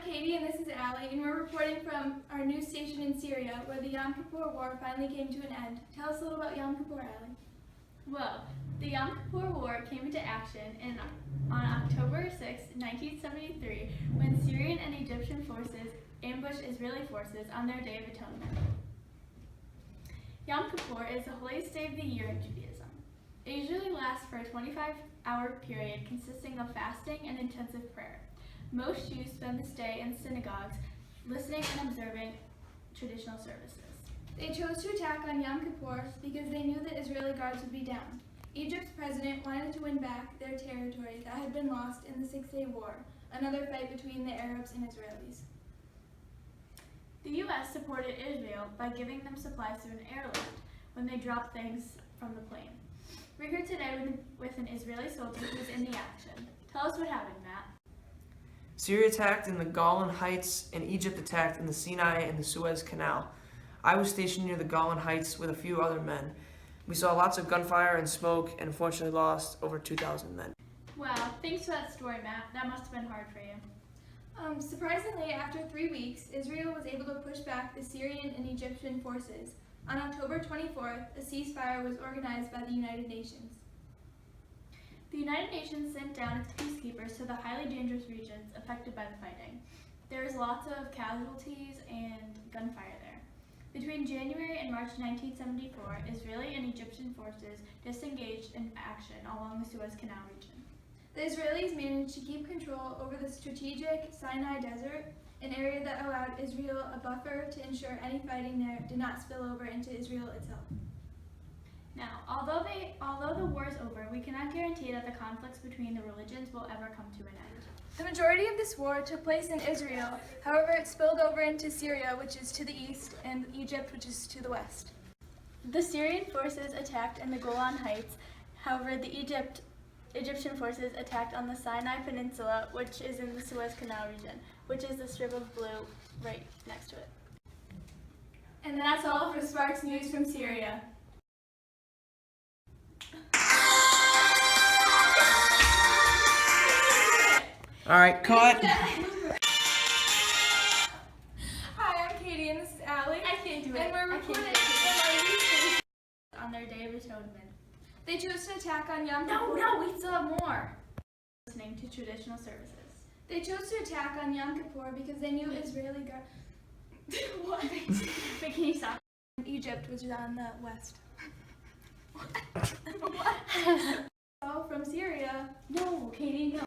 Katie and this is Allie, and we're reporting from our news station in Syria, where the Yom Kippur War finally came to an end. Tell us a little about Yom Kippur, Allie. Well, the Yom Kippur War came into action on October 6, 1973, when Syrian and Egyptian forces ambushed Israeli forces on their Day of Atonement. Yom Kippur is the holiest day of the year in Judaism. It usually lasts for a 25-hour period consisting of fasting and intensive prayer. Most Jews spend this day in synagogues, listening and observing traditional services. They chose to attack on Yom Kippur because they knew that Israeli guards would be down. Egypt's president wanted to win back their territory that had been lost in the Six-Day War, another fight between the Arabs and Israelis. The U.S. supported Israel by giving them supplies through an airlift when they dropped things from the plane. We're here today with an Israeli soldier who's in the action. Tell us what happened, Matt. Syria attacked in the Golan Heights, and Egypt attacked in the Sinai and the Suez Canal. I was stationed near the Golan Heights with a few other men. We saw lots of gunfire and smoke, and unfortunately lost over 2,000 men. Wow, thanks for that story, Matt. That must have been hard for you. Surprisingly, after 3 weeks, Israel was able to push back the Syrian and Egyptian forces. On October 24th, a ceasefire was organized by the United Nations. The United Nations sent down its peacekeepers to the highly dangerous regions affected by the fighting. There was lots of casualties and gunfire there. Between January and March 1974, Israeli and Egyptian forces disengaged in action along the Suez Canal region. The Israelis managed to keep control over the strategic Sinai Desert, an area that allowed Israel a buffer to ensure any fighting there did not spill over into Israel itself. Now, although the war is over, we cannot guarantee that the conflicts between the religions will ever come to an end. The majority of this war took place in Israel. However, it spilled over into Syria, which is to the east, and Egypt, which is to the west. The Syrian forces attacked in the Golan Heights. However, the Egyptian forces attacked on the Sinai Peninsula, which is in the Suez Canal region, which is the strip of blue right next to it. And that's all for Sparks News from Syria. All right, cut. Hi, I'm Katie, and this is Allie. I can't do it. And we're I can't reporting do it. from our news station. On their Day of Atonement. They chose to attack on Yom Kippur. No, we still have more. Listening to traditional services. They chose to attack on Yom Kippur because they knew Israeli guards. What? Wait, can you stop? Egypt, which is on the west. What? So from Syria. No, Katie, no.